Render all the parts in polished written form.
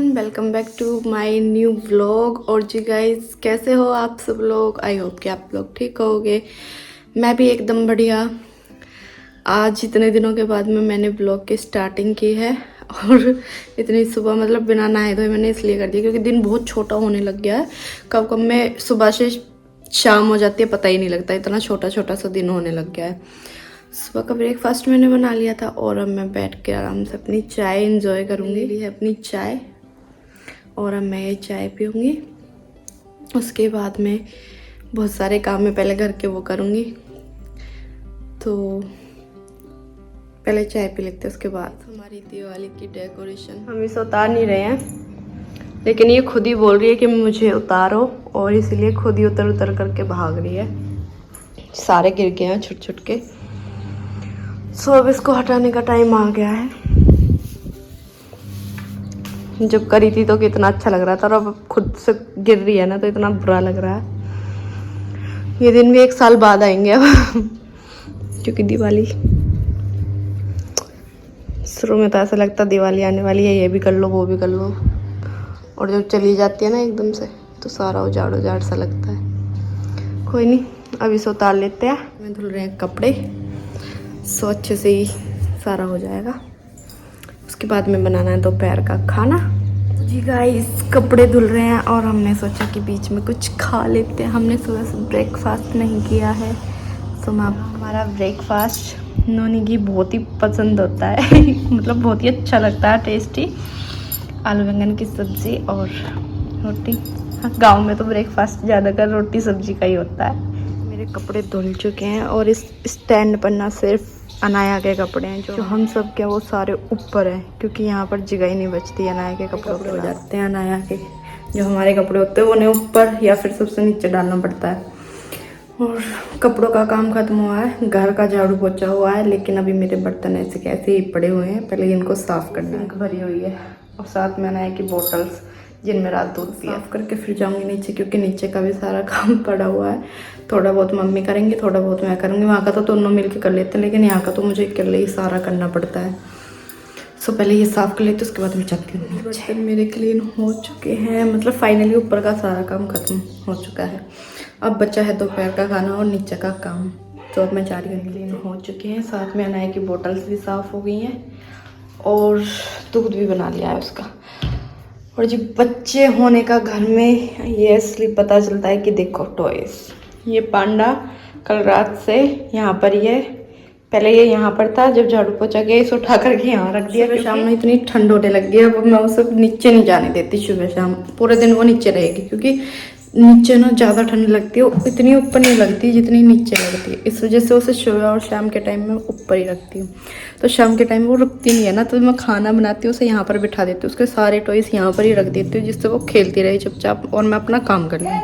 Everyone, welcome back to my new vlog. और जी guys, कैसे हो आप सब लोग? आई होप कि आप लोग ठीक होगे। मैं भी एकदम बढ़िया। आज इतने दिनों के बाद में मैंने व्लॉग की स्टार्टिंग की है और इतनी सुबह मतलब बिना नहाए धोए मैंने इसलिए कर दिया क्योंकि दिन बहुत छोटा होने लग गया है। कब कब में सुबह से शाम हो जाती है पता ही नहीं लगता, इतना छोटा छोटा सा दिन होने लग गया है। सुबह का ब्रेकफास्ट मैंने बना लिया था और अब मैं बैठ के आराम से अपनी चाय इंजॉय करूँगी। ली है अपनी चाय और अब मैं ये चाय पीऊँगी। उसके बाद में बहुत सारे काम मैं पहले घर के वो करूँगी, तो पहले चाय पी लेते हैं। उसके बाद हमारी दिवाली की डेकोरेशन हम इसे उतार नहीं रहे हैं, लेकिन ये खुद ही बोल रही है कि मुझे उतारो और इसीलिए खुद ही उतर उतर करके भाग रही है। सारे गिर गए हैं छुट छुट के। सो अब इसको हटाने का टाइम आ गया है। जब करी थी तो कितना अच्छा लग रहा था और अब खुद से गिर रही है ना तो इतना बुरा लग रहा है। ये दिन भी 1 साल बाद आएंगे अब क्योंकि दिवाली शुरू में तो ऐसा लगता दिवाली आने वाली है, ये भी कर लो वो भी कर लो, और जब चली जाती है ना एकदम से तो सारा उजाड़ उजाड़ सा लगता है। कोई नहीं, अब इसे उतार लेते हैं। मैं धुल रहे हैं कपड़े, सो अच्छे से ही सारा हो जाएगा। उसके बाद में बनाना है दोपहर का खाना। जी गाइस, कपड़े धुल रहे हैं और हमने सोचा कि बीच में कुछ खा लेते हैं। हमने सुबह से ब्रेकफास्ट नहीं किया है, तो हमारा ब्रेकफास्ट नोनी की बहुत ही पसंद होता है मतलब बहुत ही अच्छा लगता है, टेस्टी। आलू बैंगन की सब्ज़ी और रोटी। हाँ, गाँव में तो ब्रेकफास्ट ज़्यादातर रोटी सब्जी का ही होता है। मेरे कपड़े धुल चुके हैं और इस स्टैंड पर ना सिर्फ अनाया के कपड़े हैं, जो हम सब के वो सारे ऊपर हैं क्योंकि यहाँ पर जगह ही नहीं बचती। अनाया के कपड़े हो जाते हैं, अनाया के जो हमारे कपड़े होते हैं उन्हें ऊपर या फिर सबसे नीचे डालना पड़ता है। और कपड़ों का काम खत्म हुआ है, घर का झाड़ू पोछा हुआ है, लेकिन अभी मेरे बर्तन ऐसे कैसे ही पड़े हुए हैं। पहले इनको साफ़ करना है। भरी हुई है और साथ में अनाया की बोटल्स जिनमें रात दूध पिया करके फिर जाऊंगी नीचे, क्योंकि नीचे का भी सारा काम पड़ा हुआ है। थोड़ा बहुत मम्मी करेंगी, थोड़ा बहुत मैं करूँगी। वहाँ का तो दोनों मिलके कर लेते हैं, लेकिन यहाँ का तो मुझे अकेले ही सारा करना पड़ता है। सो पहले ये साफ़ कर लेते, उसके बाद मैं जाती हूँ। बर्तन मेरे क्लीन हो चुके हैं, मतलब फाइनली ऊपर का सारा काम खत्म हो चुका है। अब बचा है दोपहर का खाना और नीचे का काम, तो अब मैं जा रही हूँ। क्लीन हो चुके हैं, साथ में अनाया की बोटल्स भी साफ़ हो गई हैं और दूध भी बना लिया है उसका। और जब बच्चे होने का घर में ये असली पता चलता है कि देखो टॉयज, ये पांडा कल रात से यहाँ पर ये पहले ये यहाँ पर था, जब झाड़ू पोछा गया इसे उठा करके यहाँ रख दिया। फिर शाम में इतनी ठंड होने लग गई, अब मैं उसे नीचे नहीं जाने देती। सुबह शाम पूरे दिन वो नीचे रहेगी क्योंकि नीचे ना ज़्यादा ठंड लगती है, इतनी ऊपर नहीं लगती जितनी नीचे लगती है। इस वजह से उसे सुबह और शाम के टाइम में ऊपर ही रखती हूँ। तो शाम के टाइम वो रुकती नहीं है ना, तो मैं खाना बनाती हूँ उसे यहाँ पर बिठा देती हूँ, उसके सारे टॉयज यहाँ पर ही रख देती हूँ जिससे वो खेलती रहे चुपचाप और मैं अपना काम कर लूँ।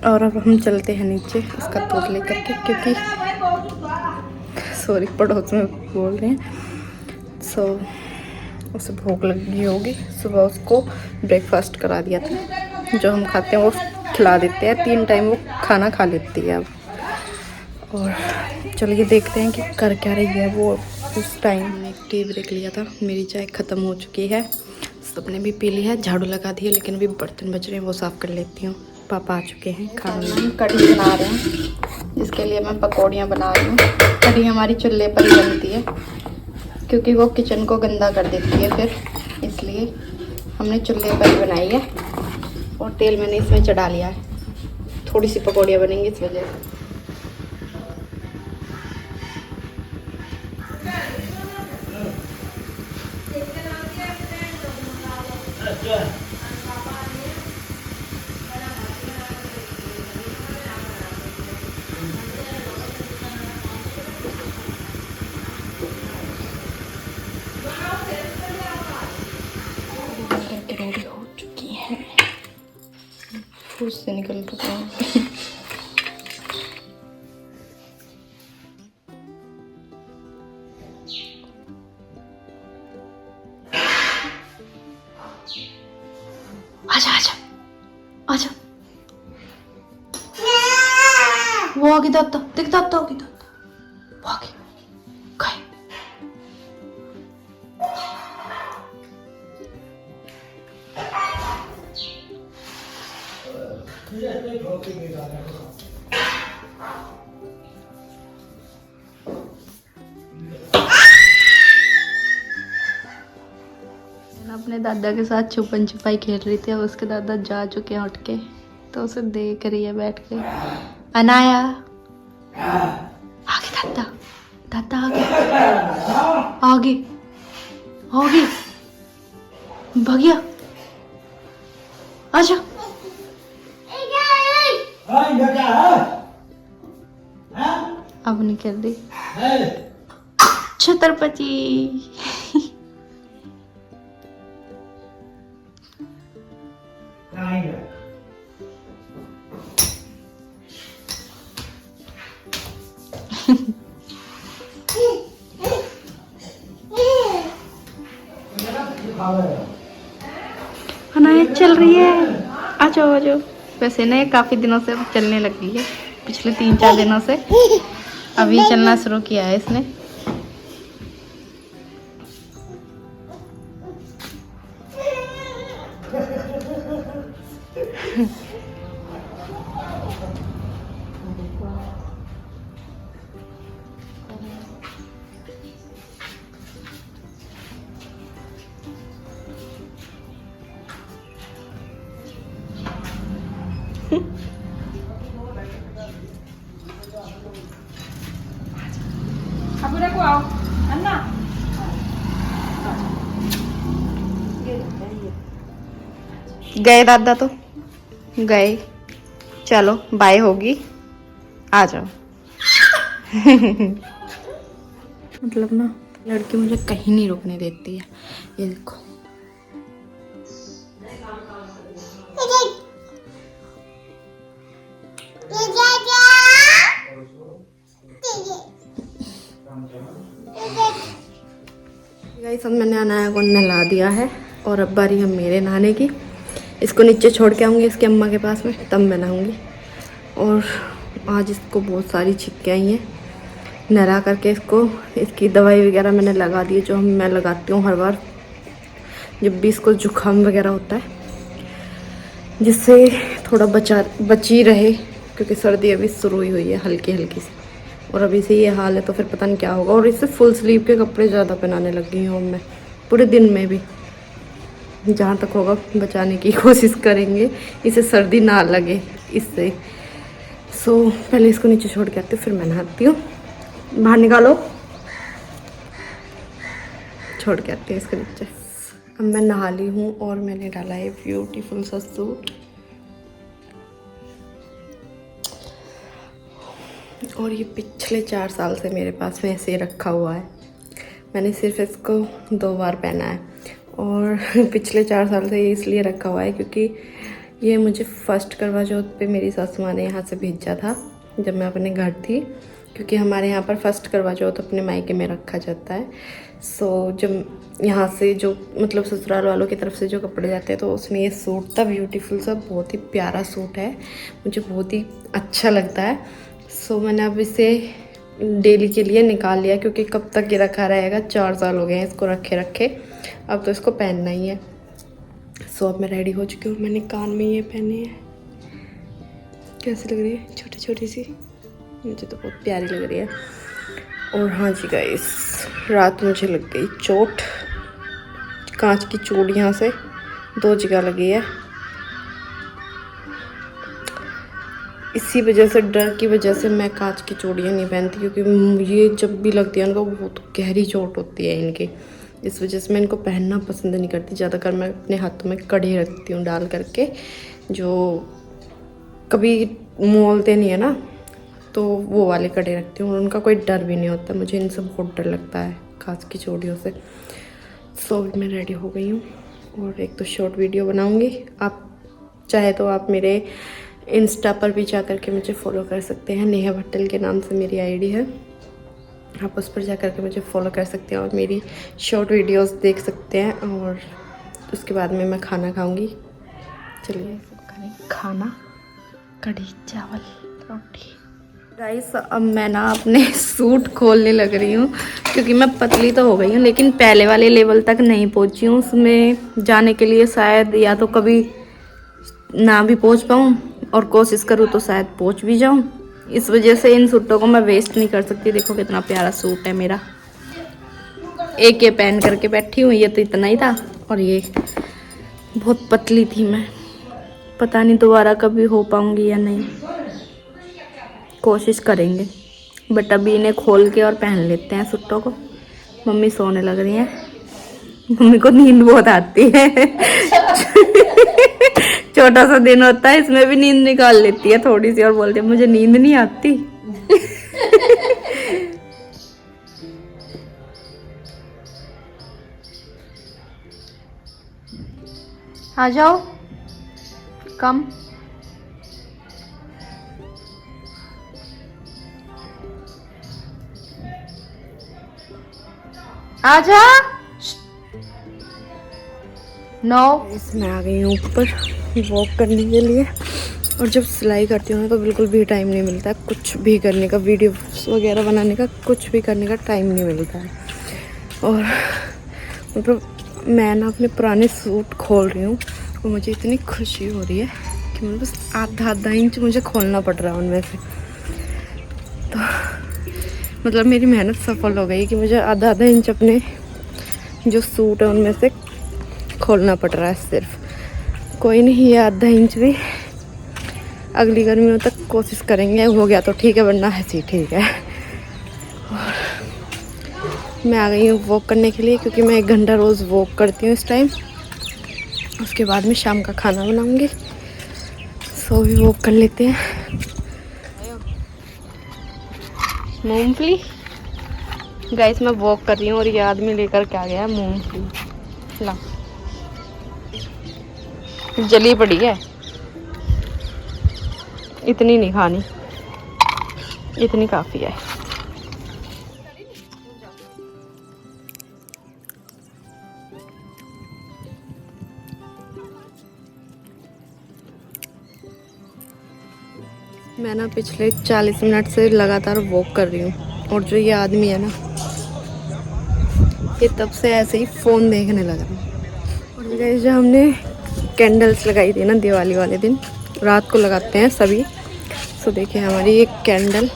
और अब हम चलते हैं नीचे उसका दूध लेकर के, क्योंकि सॉरी पड़ोस में बोल रहे हैं। सो उसे भूख लगी होगी, सुबह उसको ब्रेकफास्ट करा दिया था, जो हम खाते हैं वो खिला देते हैं। 3 टाइम वो खाना खा लेती है अब। और चलिए देखते हैं कि कर क्या रही है वो। उस टाइम हमने एक टी ब्रेक लिया था, मेरी चाय ख़त्म हो चुकी है, सबने भी पी ली है, झाड़ू लगा दी है, लेकिन अभी बर्तन बच रहे हैं वो साफ़ कर लेती हूँ। पापा आ चुके हैं, खाना हम कढ़ी बना रहे हैं, जिसके लिए मैं पकौड़ियाँ बना रही हूँ। कढ़ी हमारी चूल्हे पर ही बनती है क्योंकि वो किचन को गंदा कर देती है, फिर इसलिए हमने चूल्हे पर ही बनाई है। और तेल मैंने इसमें चढ़ा लिया है, थोड़ी सी पकौड़ियाँ बनेंगी इस वजह से। रेडी हो चुकी है, फूस से निकल चुका है। आजा आजा आजा, वो आगे दाता दिख दाता होगी, दाता वो आगे खाए। अपने दादा के साथ छुपन छुपाई खेल रही थी। अब उसके दादा जा चुके हैं उठ के, तो उसे देख रही है बैठ के। अनाया आगे, दादा दादा आगे आगे आगे, भगिया आजा। अब नहीं कर दी छत्रपति। अनायत चल रही है, आ जाओ आ जाओ। वैसे ना ये काफी दिनों से चलने लगी है, पिछले 3-4 दिनों से अभी चलना शुरू किया है इसने। गए दादा तो गए, चलो बाय होगी, आ जाओ। मतलब ना लड़की मुझे कहीं नहीं रुकने देती है। ये देखो गाइस, सब मैंने अनाया को नहला दिया है और अब बारी है मेरे नहाने की। इसको नीचे छोड़ के आऊँगी इसकी अम्मा के पास में, तब मैं नहाऊँगी। और आज इसको बहुत सारी छिक्के आई हैं, नहला करके इसको इसकी दवाई वगैरह मैंने लगा दी है, जो मैं लगाती हूँ हर बार जब भी इसको जुकाम वगैरह होता है, जिससे थोड़ा बची रहे, क्योंकि सर्दी अभी शुरू ही हुई है हल्की हल्की सी। और अभी से ये हाल है तो फिर पता नहीं क्या होगा। और इससे फुल स्लीव के कपड़े ज़्यादा पहनाने लग गई हूँ मैं, पूरे दिन में भी। जहाँ तक होगा बचाने की कोशिश करेंगे, इसे सर्दी ना लगे इससे। सो पहले इसको नीचे छोड़ के आती हूँ, फिर मैं नहाती हूँ। बाहर निकालो, छोड़ के आती हूँ इसको नीचे। अब मैं नहा ली हूँ और मैंने डाला है ब्यूटीफुल सा सूट। और ये पिछले 4 साल से मेरे पास में ऐसे ही रखा हुआ है। मैंने सिर्फ इसको 2 बार पहना है। और पिछले 4 साल से ये इसलिए रखा हुआ है क्योंकि ये मुझे फर्स्ट करवा चौथ पे मेरी सासू माँ ने यहाँ से भेजा था, जब मैं अपने घर थी। क्योंकि हमारे यहाँ पर फर्स्ट करवा चौथ अपने मायके में रखा जाता है। सो जब यहाँ से जो मतलब ससुराल वालों की तरफ से जो कपड़े जाते हैं, तो उसमें ये सूट था ब्यूटीफुल सा, बहुत ही प्यारा सूट है, मुझे बहुत ही अच्छा लगता है। सो मैंने अब इसे डेली के लिए निकाल लिया, क्योंकि कब तक ये रखा रहेगा, 4 साल हो गए हैं इसको रखे। अब तो इसको पहनना ही है। सो अब मैं रेडी हो चुकी हूँ। मैंने कान में ये पहने हैं, कैसी लग रही है, छोटी छोटी सी, मुझे तो बहुत प्यारी लग रही है। और हाँ जी गाइस, रात मुझे लग गई चोट, कांच की चूड़ियाँ से 2 जगह लगी है। इसी वजह से, डर की वजह से मैं कांच की चूड़ियाँ नहीं पहनती, क्योंकि ये जब भी लगती है उनको बहुत गहरी चोट होती है इनकी। इस वजह से मैं इनको पहनना पसंद नहीं करती। ज़्यादातर मैं अपने हाथों में कड़े रखती हूँ डाल करके, जो कभी मोलते नहीं है ना, तो वो वाले कड़े रखती हूँ। और उनका कोई डर भी नहीं होता, मुझे इनसे बहुत डर लगता है कांच की चूड़ियों से। सो मैं रेडी हो गई हूँ और एक तो शॉर्ट वीडियो बनाऊँगी। आप चाहे तो आप मेरे इंस्टा पर भी जा करके मुझे फॉलो कर सकते हैं, नेहा भट्टल के नाम से मेरी आईडी है। आप उस पर जा करके मुझे फॉलो कर सकते हैं और मेरी शॉर्ट वीडियोस देख सकते हैं। और उसके बाद में मैं खाना खाऊंगी। चलिए खाना, कढ़ी चावल रोटी। गाइस, अब मैं ना अपने सूट खोलने लग रही हूँ, क्योंकि मैं पतली तो हो गई हूँ, लेकिन पहले वाले लेवल तक नहीं पहुँची हूँ। उसमें जाने के लिए शायद या तो कभी ना भी पहुँच पाऊँ, और कोशिश करूँ तो शायद पहुँच भी जाऊँ। इस वजह से इन सूटों को मैं वेस्ट नहीं कर सकती। देखो कितना प्यारा सूट है मेरा, एक ये पहन करके बैठी हूँ, ये तो इतना ही था। और ये बहुत पतली थी मैं, पता नहीं दोबारा कभी हो पाऊंगी या नहीं, कोशिश करेंगे। बट अभी इन्हें खोल के और पहन लेते हैं सूटों को। मम्मी सोने लग रही हैं, मम्मी को नींद बहुत आती है। छोटा सा दिन होता है, इसमें भी नींद निकाल लेती है थोड़ी सी और बोलती है मुझे नींद नहीं आती। आ जाओ, कम। आजा। नो। इसमें आ गई हूँ ऊपर वॉक करने के लिए। और जब सिलाई करती हूँ ना तो बिल्कुल भी टाइम नहीं मिलता है कुछ भी करने का, वीडियो वगैरह बनाने का, कुछ भी करने का टाइम नहीं मिलता है। और मतलब मैं ना अपने पुराने सूट खोल रही हूँ और मुझे इतनी खुशी हो रही है कि मुझे बस आधा इंच मुझे खोलना पड़ रहा है उनमें से। तो मतलब मेरी मेहनत सफल हो गई कि मुझे आधा इंच अपने जो सूट है उनमें से खोलना पड़ रहा है सिर्फ। कोई नहीं, ये आधा इंच भी अगली गर्मियों तक कोशिश करेंगे, हो गया तो ठीक है, वरना ऐसे ठीक है। और मैं आ गई हूँ वॉक करने के लिए क्योंकि मैं 1 घंटा रोज़ वॉक करती हूँ इस टाइम। उसके बाद में शाम का खाना बनाऊंगी, सो भी वॉक कर लेते हैं। मूंगफली गाइस, मैं वॉक कर रही हूँ और ये आदमी लेकर के आ गया है मूंगफली। ला, जली पड़ी है, इतनी नहीं खानी, इतनी काफ़ी है। मैं ना पिछले 40 मिनट से लगातार वॉक कर रही हूँ और जो ये आदमी है ना, ये तब से ऐसे ही फ़ोन देखने लगा। और गाइस, जो हमने कैंडल्स लगाई थी ना दिवाली वाले दिन, रात को लगाते हैं सभी, सो देखिए हमारी एक कैंडल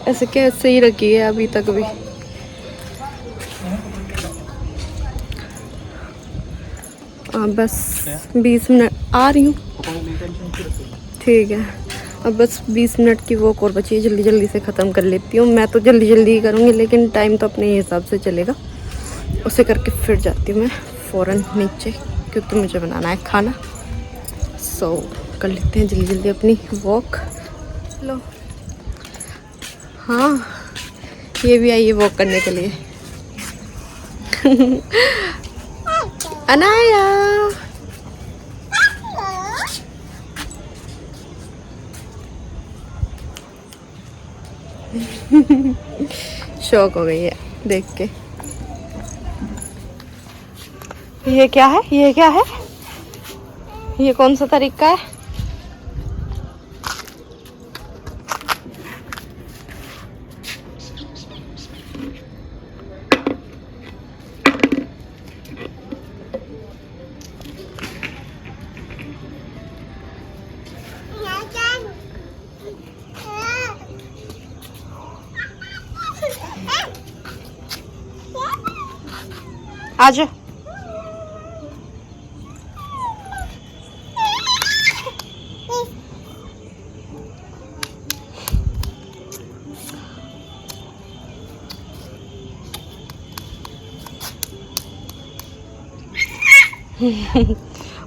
ऐसे कैसे ही रखी है अभी तक भी। बस 20 मिनट आ रही हूँ, ठीक है। अब बस 20 मिनट की वॉक और बची है, जल्दी जल्दी से ख़त्म कर लेती हूँ। मैं तो जल्दी जल्दी ही करूँगी लेकिन टाइम तो अपने हिसाब से चलेगा, उसे करके फिर जाती हूँ मैं फ़ौरन नीचे क्योंकि मुझे बनाना है खाना। सो कर लेते हैं जल्दी जल्दी अपनी वॉक। लो, हाँ ये भी आई है वॉक करने के लिए। अनाया, शौक हो गई है देख के। ये क्या है, ये क्या है, ये कौन सा तरीका है? आजा।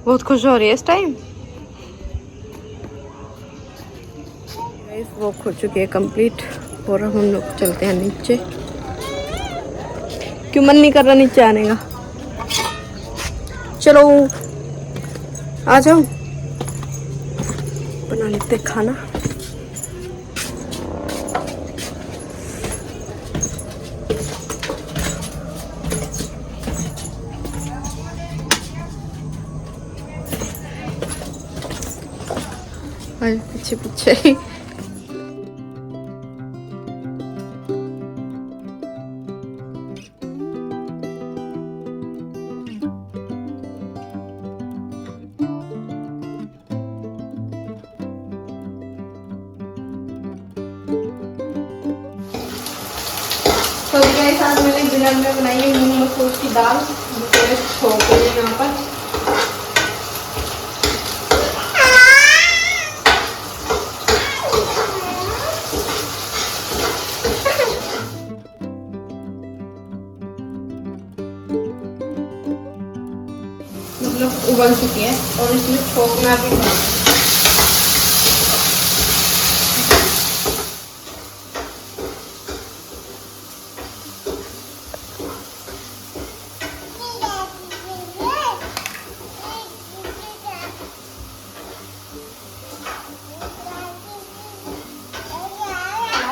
बहुत खुश हो रही है इस टाइम। वॉक हो चुकी है कंप्लीट और अब हम लोग चलते हैं नीचे। क्यों मन नहीं कर रहा नीचे आने का? चलो आ जाओ, बना लेते खाना। पीछे पीछे डिनर में बनाई है मूंग मसूर की दाल, जिसे छोड़ हैं यहाँ पर। मतलब उबल चुकी है और इसमें छोंकना भी है।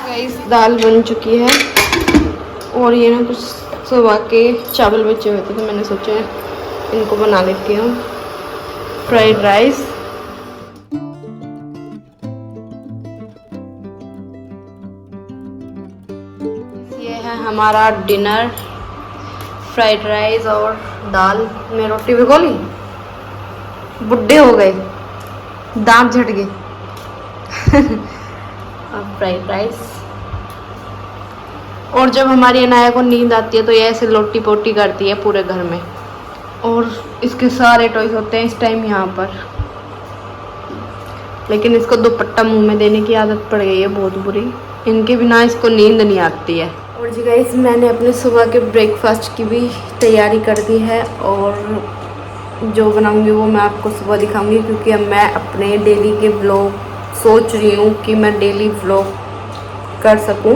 गाइस दाल बन चुकी है और ये ना कुछ सुबह के चावल बचे हुए थे तो मैंने सोचा इनको बना लेती हूँ फ्राइड राइस। ये है हमारा डिनर, फ्राइड राइस और दाल में रोटी भिगो ली, बुड्ढे हो गए, दांत झट गए। अब फ्राइड राइस। और जब हमारी अनाया को नींद आती है तो ये ऐसे लोटी पोटी करती है पूरे घर में, और इसके सारे टॉयज होते हैं इस टाइम यहाँ पर। लेकिन इसको दुपट्टा मुंह में देने की आदत पड़ गई है बहुत बुरी, इनके बिना इसको नींद नहीं आती है। और जी गाइस मैंने अपने सुबह के ब्रेकफास्ट की भी तैयारी कर दी है और जो बनाऊंगी वो मैं आपको सुबह दिखाऊंगी, क्योंकि अब मैं अपने डेली के व्लॉग सोच रही हूँ कि मैं डेली व्लॉग कर सकूँ,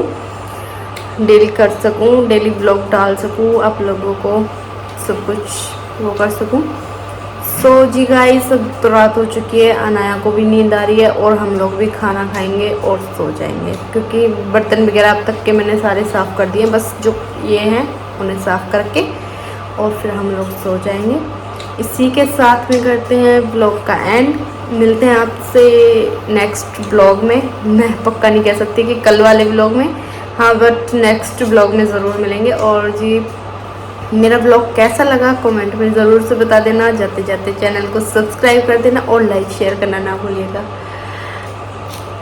डेली व्लॉग डाल सकूँ, आप लोगों को सब कुछ वो कर सकूँ। सो जी गाइस अब रात हो चुकी है, अनाया को भी नींद आ रही है और हम लोग भी खाना खाएंगे और सो जाएंगे, क्योंकि बर्तन वगैरह अब तक के मैंने सारे साफ़ कर दिए, बस जो ये हैं उन्हें साफ़ करके और फिर हम लोग सो जाएंगे। इसी के साथ में करते हैं ब्लॉग का एंड। मिलते हैं आपसे नेक्स्ट ब्लॉग में। मैं पक्का नहीं कह सकती कि कल वाले ब्लॉग में, हाँ बट नेक्स्ट ब्लॉग में ज़रूर मिलेंगे। और जी मेरा ब्लॉग कैसा लगा कमेंट में ज़रूर से बता देना। जाते जाते चैनल को सब्सक्राइब कर देना और लाइक शेयर करना ना भूलिएगा।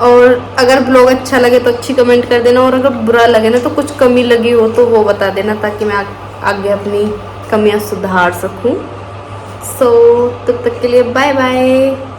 और अगर ब्लॉग अच्छा लगे तो अच्छी कमेंट कर देना, और अगर बुरा लगे ना तो कुछ कमी लगी हो तो वो बता देना, ताकि मैं आगे अपनी कमियां सुधार सकूं। सो तब तक के लिए बाय बाय।